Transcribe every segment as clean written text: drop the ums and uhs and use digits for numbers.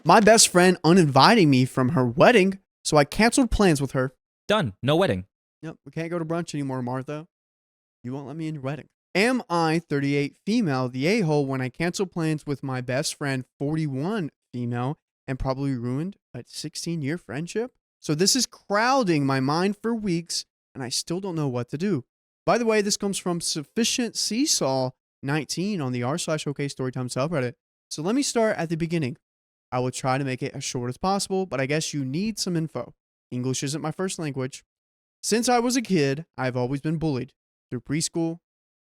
My best friend uninviting me from her wedding, so I canceled plans with her. Done. No wedding. Yep, we can't go to brunch anymore, Martha. You won't let me in your wedding. Am I 38 female, the a-hole when I canceled plans with my best friend 41 female and probably ruined a 16-year friendship? So this is crowding my mind for weeks and I still don't know what to do. By the way, this comes from Sufficient Seesaw 19 on the r/OK Storytime subreddit. So let me start at the beginning. I will try to make it as short as possible, but I guess you need some info. English isn't my first language. Since I was a kid, I've always been bullied through preschool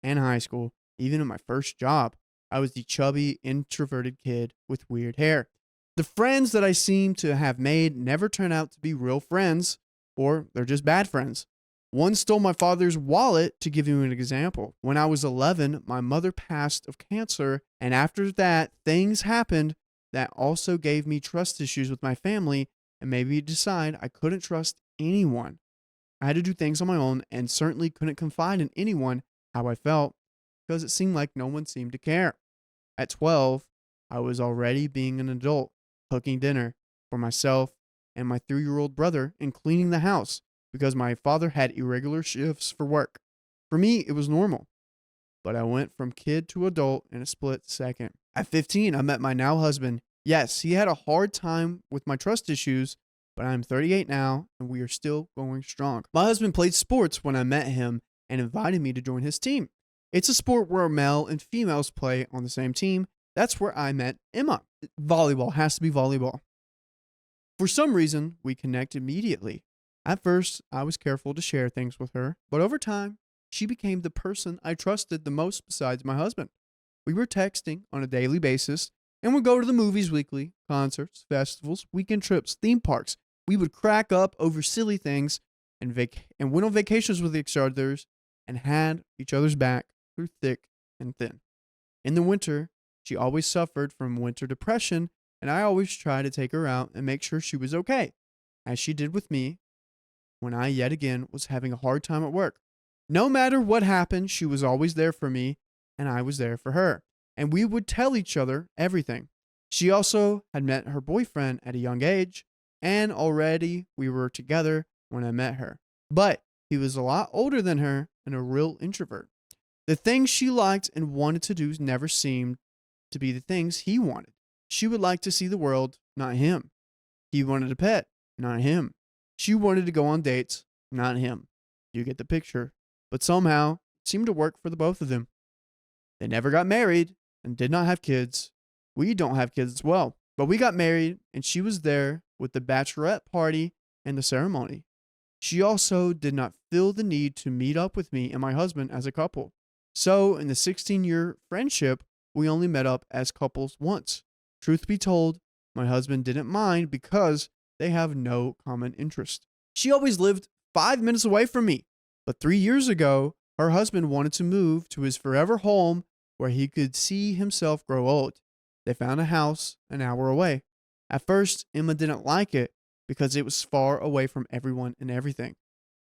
and high school. Even in my first job, I was the chubby, introverted kid with weird hair. The friends that I seem to have made never turn out to be real friends, or they're just bad friends. One stole my father's wallet, to give you an example. When I was 11, my mother passed of cancer, and after that, things happened that also gave me trust issues with my family and made me decide I couldn't trust anyone. I had to do things on my own and certainly couldn't confide in anyone how I felt because it seemed like no one seemed to care. At 12, I was already being an adult, cooking dinner for myself and my 3-year-old brother and cleaning the house because my father had irregular shifts for work. For me, it was normal, but I went from kid to adult in a split second. At 15, I met my now husband. Yes, he had a hard time with my trust issues, but I'm 38 now and we are still going strong. My husband played sports when I met him and invited me to join his team. It's a sport where male and females play on the same team. That's where I met Emma. Volleyball has to be volleyball. For some reason, we connected immediately. At first, I was careful to share things with her, but over time, she became the person I trusted the most besides my husband. We were texting on a daily basis and would go to the movies weekly, concerts, festivals, weekend trips, theme parks. We would crack up over silly things and went on vacations with each other and had each other's back through thick and thin. In the winter, she always suffered from winter depression, and I always tried to take her out and make sure she was okay, as she did with me when I yet again was having a hard time at work. No matter what happened, she was always there for me, and I was there for her. And we would tell each other everything. She also had met her boyfriend at a young age, and already we were together when I met her. But he was a lot older than her and a real introvert. The things she liked and wanted to do never seemed to be the things he wanted. She would like to see the world, not him. He wanted a pet, not him. She wanted to go on dates, not him. You get the picture. But somehow, it seemed to work for the both of them. They never got married and did not have kids. We don't have kids as well. But we got married, and she was there with the bachelorette party and the ceremony. She also did not feel the need to meet up with me and my husband as a couple. So, in the 16-year friendship, we only met up as couples once. Truth be told, my husband didn't mind because they have no common interest. She always lived 5 minutes away from me. But 3 years ago, her husband wanted to move to his forever home where he could see himself grow old. They found a house an hour away. At first, Emma didn't like it because it was far away from everyone and everything.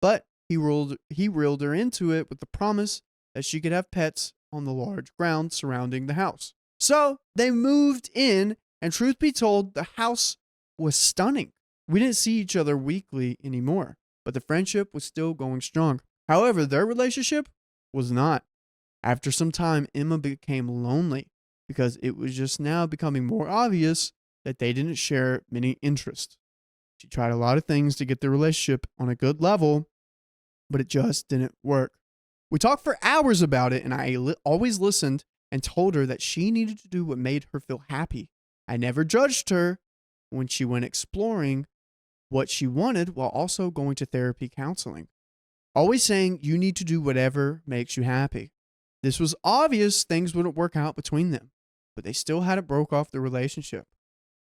But he reeled her into it with the promise that she could have pets on the large ground surrounding the house. So they moved in, and truth be told, the house was stunning. We didn't see each other weekly anymore, but the friendship was still going strong. However, their relationship was not. After some time, Emma became lonely because it was just now becoming more obvious that they didn't share many interests. She tried a lot of things to get the relationship on a good level, but it just didn't work. We talked for hours about it, and I always listened and told her that she needed to do what made her feel happy. I never judged her when she went exploring what she wanted while also going to therapy counseling. Always saying you need to do whatever makes you happy. This was obvious things wouldn't work out between them, but they still hadn't broke off the relationship.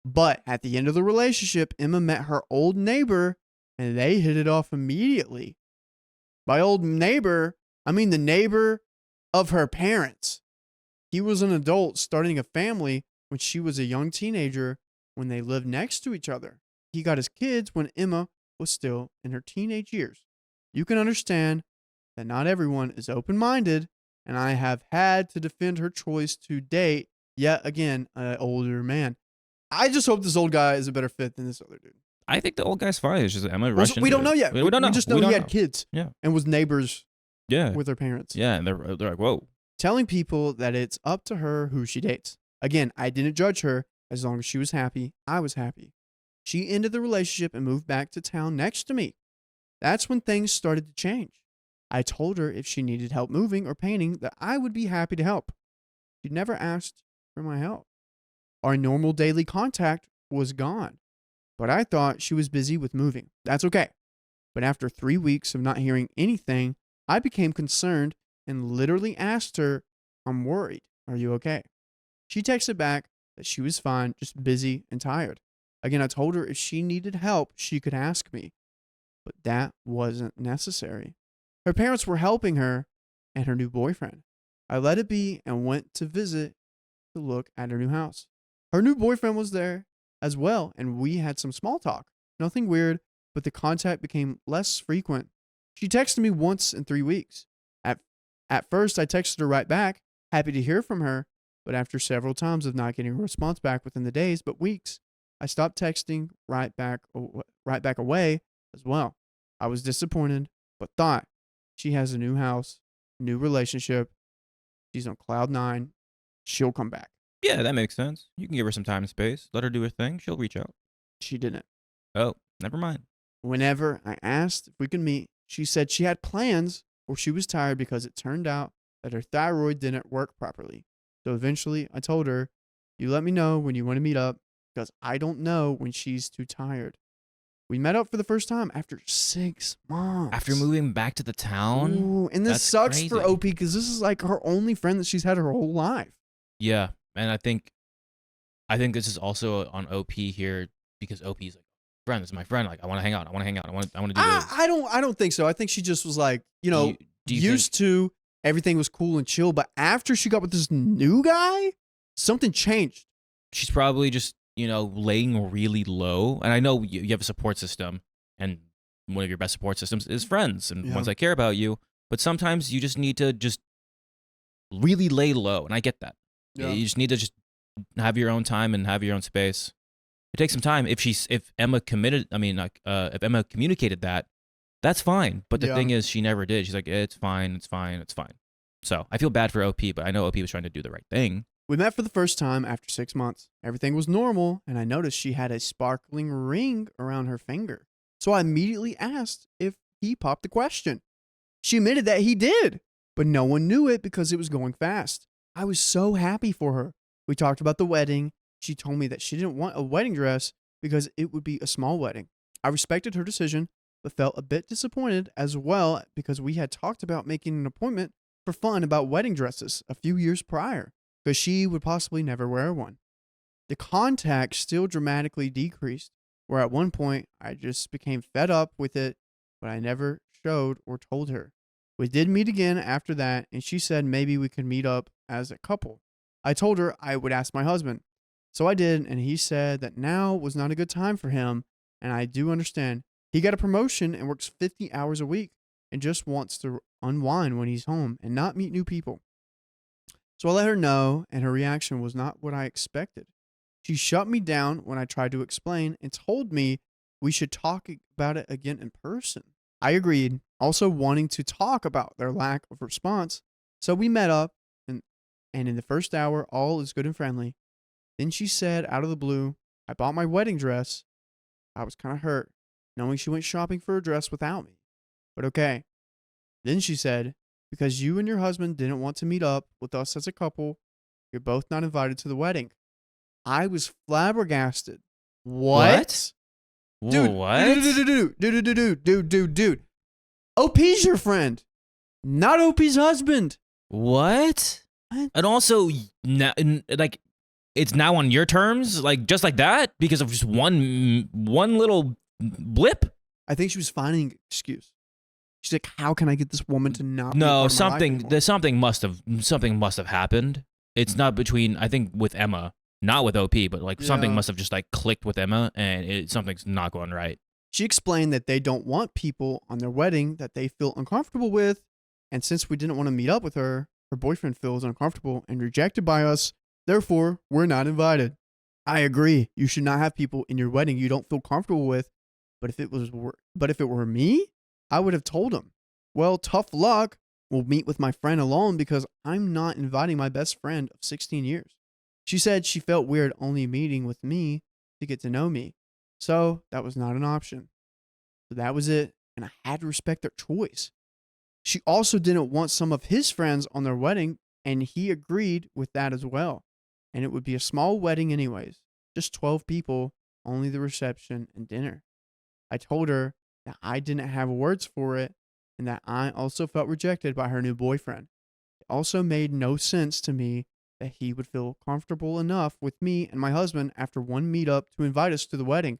But at the end of the relationship, Emma met her old neighbor and they hit it off immediately. By old neighbor, I mean the neighbor of her parents. He was an adult starting a family when she was a young teenager when they lived next to each other. He got his kids when Emma was still in her teenage years. You can understand that not everyone is open-minded, and I have had to defend her choice to date, yet again, an older man. I just hope this old guy is a better fit than this other dude. I think the old guy's fine. It's just Emma Well, rushed we into don't know it. yet. We don't know. We just know he had kids. Yeah. And was neighbors Yeah. with their parents. Yeah, and they're like, whoa. Telling people that it's up to her who she dates. Again, I didn't judge her. As long as she was happy, I was happy. She ended the relationship and moved back to town next to me. That's when things started to change. I told her if she needed help moving or painting, that I would be happy to help. She never asked for my help. Our normal daily contact was gone, but I thought she was busy with moving. That's okay. But after 3 weeks of not hearing anything, I became concerned and literally asked her, I'm worried. Are you okay? She texted back that she was fine, just busy and tired. Again, I told her if she needed help, she could ask me, but that wasn't necessary. Her parents were helping her and her new boyfriend. I let it be and went to visit to look at her new house. Her new boyfriend was there as well, and we had some small talk. Nothing weird, but the contact became less frequent. She texted me once in 3 weeks. At first, I texted her right back, happy to hear from her, but after several times of not getting a response back within the days, but weeks, I stopped texting right back away as well. I was disappointed, but thought she has a new house, new relationship. She's on cloud 9. She'll come back. Yeah, that makes sense. You can give her some time and space. Let her do her thing. She'll reach out. She didn't. Oh, never mind. Whenever I asked if we could meet, she said she had plans or she was tired because it turned out that her thyroid didn't work properly. So eventually I told her, you let me know when you want to meet up because I don't know when she's too tired. We met up for the first time after 6 months. After moving back to the town? Ooh, and this That's sucks crazy. for OP because this is like her only friend that she's had her whole life. Yeah, and I think this is also on OP here because OP is like, friend, this is my friend. Like, I want to hang out. I want to do this. I don't think so. I think she just was like, Do you used to everything was cool and chill, but after she got with this new guy, something changed. She's probably just, laying really low. And I know you have a support system, and one of your best support systems is friends and ones that care about you. But sometimes you just need to just really lay low, and I get that. Yeah. You just need to just have your own time and have your own space. It takes some time. If Emma if Emma communicated that, that's fine. But the thing is, she never did. She's like, it's fine. So I feel bad for OP, but I know OP was trying to do the right thing. We met for the first time after 6 months. Everything was normal, and I noticed she had a sparkling ring around her finger. So I immediately asked if he popped the question. She admitted that he did, but no one knew it because it was going fast. I was so happy for her. We talked about the wedding. She told me that she didn't want a wedding dress because it would be a small wedding. I respected her decision, but felt a bit disappointed as well because we had talked about making an appointment for fun about wedding dresses a few years prior, because she would possibly never wear one. The contact still dramatically decreased, where at one point I just became fed up with it, but I never showed or told her. We did meet again after that, and she said maybe we could meet up as a couple. I told her I would ask my husband. So I did, and he said that now was not a good time for him, and I do understand. He got a promotion and works 50 hours a week and just wants to unwind when he's home and not meet new people. So I let her know, and her reaction was not what I expected. She shut me down when I tried to explain and told me we should talk about it again in person. I agreed, also wanting to talk about their lack of response. So we met up, and in the first hour, all is good and friendly. Then she said, out of the blue, I bought my wedding dress. I was kind of hurt, knowing she went shopping for a dress without me. But okay. Then she said, because you and your husband didn't want to meet up with us as a couple, you're both not invited to the wedding. I was flabbergasted. What? Dude, what? Dude. OP's your friend, not OP's husband. What? And also, like, it's now on your terms, like just like that, because of just one little blip. I think she was finding an excuse. She's like, how can I get this woman to not? No, something must have happened. It's not between, I think, with Emma, not with OP, but like something must have just like clicked with Emma, and something's not going right. She explained that they don't want people on their wedding that they feel uncomfortable with, and since we didn't want to meet up with her, her boyfriend feels uncomfortable and rejected by us. Therefore, we're not invited. I agree. You should not have people in your wedding you don't feel comfortable with. But if it were me, I would have told him, well, tough luck. We'll meet with my friend alone because I'm not inviting my best friend of 16 years. She said she felt weird only meeting with me to get to know me. So that was not an option. So that was it. And I had to respect their choice. She also didn't want some of his friends on their wedding, and he agreed with that as well. And it would be a small wedding, anyways, just 12 people, only the reception and dinner. I told her that I didn't have words for it and that I also felt rejected by her new boyfriend. It also made no sense to me that he would feel comfortable enough with me and my husband after one meetup to invite us to the wedding.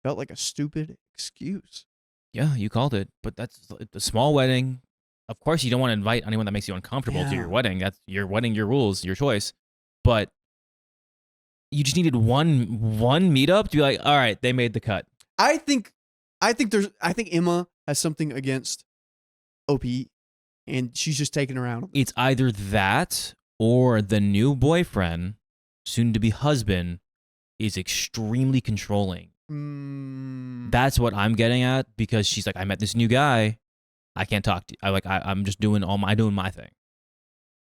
Felt like a stupid excuse. Yeah, you called it. But that's a small wedding. Of course, you don't want to invite anyone that makes you uncomfortable to your wedding. That's your wedding, your rules, your choice. But you just needed one meetup to be like, all right, they made the cut. I think Emma has something against OP, and she's just taking her out. It's either that or the new boyfriend, soon to be husband, is extremely controlling. That's what I'm getting at, because she's like, I met this new guy. I can't talk to you. I'm just doing my thing.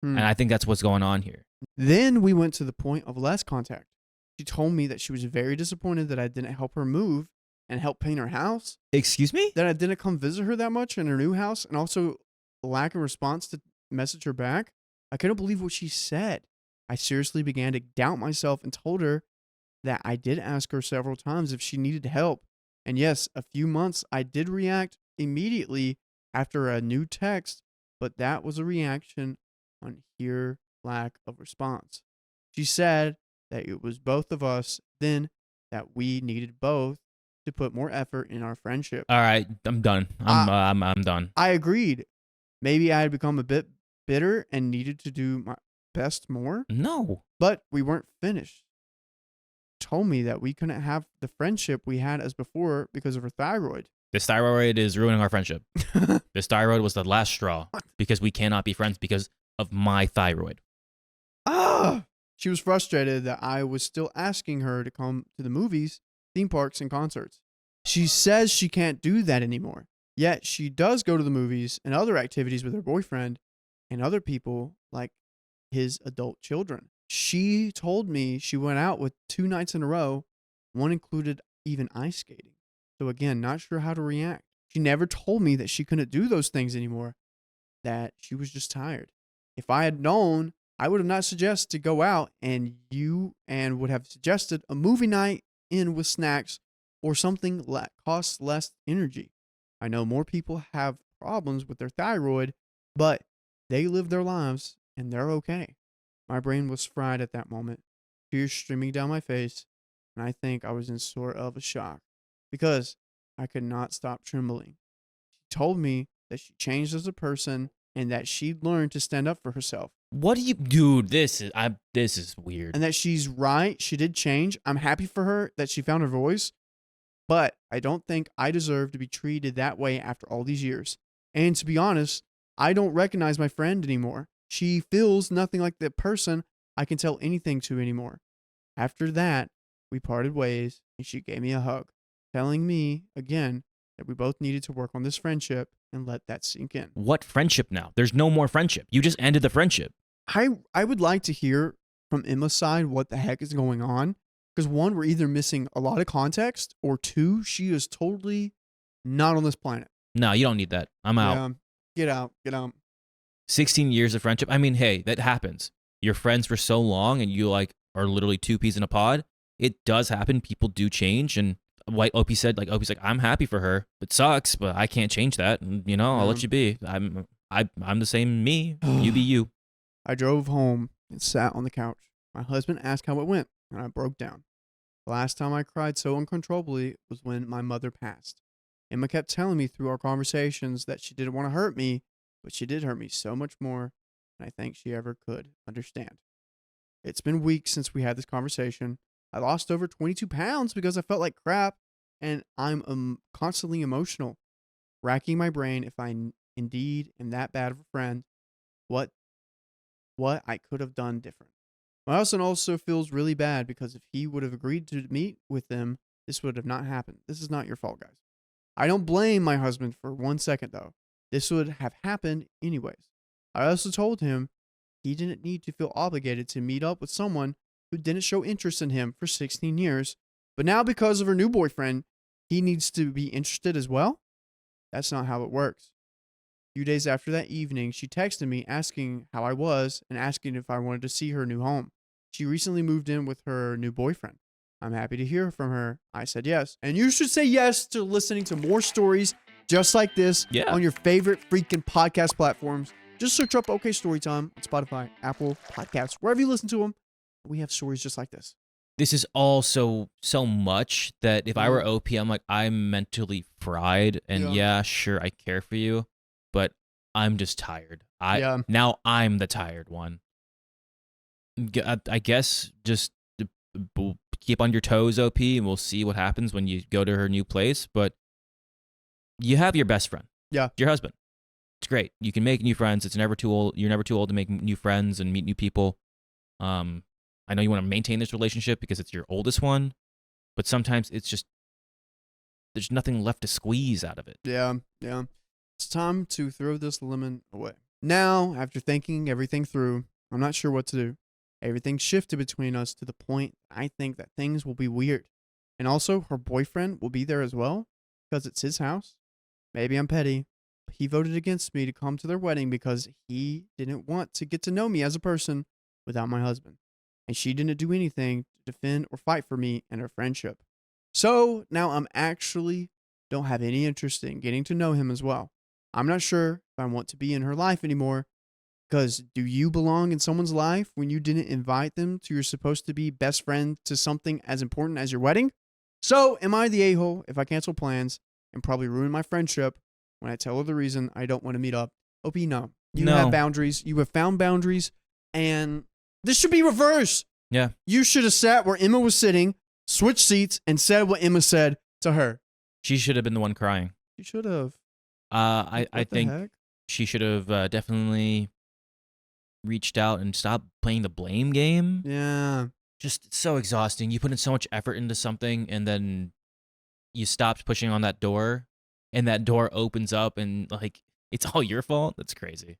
And I think that's what's going on here. Then we went to the point of less contact. She told me that she was very disappointed that I didn't help her move and help paint her house. Excuse me? That I didn't come visit her that much in her new house, and also lack of response to message her back. I couldn't believe what she said. I seriously began to doubt myself and told her that I did ask her several times if she needed help. And yes, a few months I did react immediately after a new text, but that was a reaction on her lack of response. She said that it was both of us, then that we needed both to put more effort in our friendship. All right, I'm done. I'm done. I agreed. Maybe I had become a bit bitter and needed to do my best more. No. But we weren't finished. Told me that we couldn't have the friendship we had as before because of her thyroid. This thyroid is ruining our friendship. This thyroid was the last straw because we cannot be friends because of my thyroid. She was frustrated that I was still asking her to come to the movies, theme parks, and concerts. She says she can't do that anymore. Yet she does go to the movies and other activities with her boyfriend and other people like his adult children. She told me she went out with 2 nights in a row. One included even ice skating. So again, not sure how to react. She never told me that she couldn't do those things anymore, that she was just tired. If I had known, I would have not suggested to go out, and would have suggested a movie night in with snacks or something that costs less energy. I know more people have problems with their thyroid, but they live their lives and they're okay. My brain was fried at that moment, tears streaming down my face, and I think I was in sort of a shock because I could not stop trembling. She told me that she changed as a person and that she'd learned to stand up for herself. What do you, dude? This is weird. And that she's right. She did change. I'm happy for her that she found her voice, but I don't think I deserve to be treated that way after all these years. And to be honest, I don't recognize my friend anymore. She feels nothing like the person I can tell anything to anymore. After that, we parted ways and she gave me a hug, telling me again that we both needed to work on this friendship and let that sink in. What friendship now? There's no more friendship. You just ended the friendship. I would like to hear from Emma's side what the heck is going on. Because one, we're either missing a lot of context, or two, she is totally not on this planet. No, you don't need that. I'm out. Yeah, get out. 16 years of friendship. I mean, hey, that happens. You're friends for so long and you like are literally 2 peas in a pod. It does happen. People do change. And what OP said, OP's like, I'm happy for her. It sucks, but I can't change that. And, I'll let you be. I'm the same me. You be you. I drove home and sat on the couch. My husband asked how it went, and I broke down. The last time I cried so uncontrollably was when my mother passed. Emma kept telling me through our conversations that she didn't want to hurt me, but she did hurt me so much more than I think she ever could understand. It's been weeks since we had this conversation. I lost over 22 pounds because I felt like crap, and I'm constantly emotional, racking my brain if I indeed am that bad of a friend, what I could have done different. My husband also feels really bad because if he would have agreed to meet with them, this would have not happened. This is not your fault, guys. I don't blame my husband for 1 second, though. This would have happened anyways. I also told him he didn't need to feel obligated to meet up with someone who didn't show interest in him for 16 years. But now, because of her new boyfriend, he needs to be interested as well? That's not how it works. A few days after that evening, she texted me asking how I was and asking if I wanted to see her new home. She recently moved in with her new boyfriend. I'm happy to hear from her. I said yes. And you should say yes to listening to more stories just like this on your favorite freaking podcast platforms. Just search up OK Storytime on Spotify, Apple Podcasts, wherever you listen to them. We have stories just like this. This is also so much that if I were OP, I'm like, I'm mentally fried. And yeah, sure, I care for you, but I'm just tired. Now I'm the tired one. I guess just keep on your toes, OP, and we'll see what happens when you go to her new place. But you have your best friend. Yeah. Your husband. It's great. You can make new friends. It's never too old. You're never too old to make new friends and meet new people. I know you want to maintain this relationship because it's your oldest one, but sometimes it's just, there's nothing left to squeeze out of it. Yeah. It's time to throw this lemon away. Now, after thinking everything through, I'm not sure what to do. Everything shifted between us to the point I think that things will be weird. And also, her boyfriend will be there as well because it's his house. Maybe I'm petty. But he voted against me to come to their wedding because he didn't want to get to know me as a person without my husband. And she didn't do anything to defend or fight for me and our friendship. So now I'm actually don't have any interest in getting to know him as well. I'm not sure if I want to be in her life anymore. Because do you belong in someone's life when you didn't invite them to your supposed to be best friend to something as important as your wedding? So am I the a-hole if I cancel plans and probably ruin my friendship when I tell her the reason I don't want to meet up? OP, no. You have boundaries. You have found boundaries. And this should be reversed. Yeah. You should have sat where Emma was sitting, switched seats, and said what Emma said to her. She should have been the one crying. She should have. I think she should have definitely reached out and stopped playing the blame game. Yeah. Just so exhausting. You put in so much effort into something and then you stopped pushing on that door and that door opens up and like it's all your fault. That's crazy.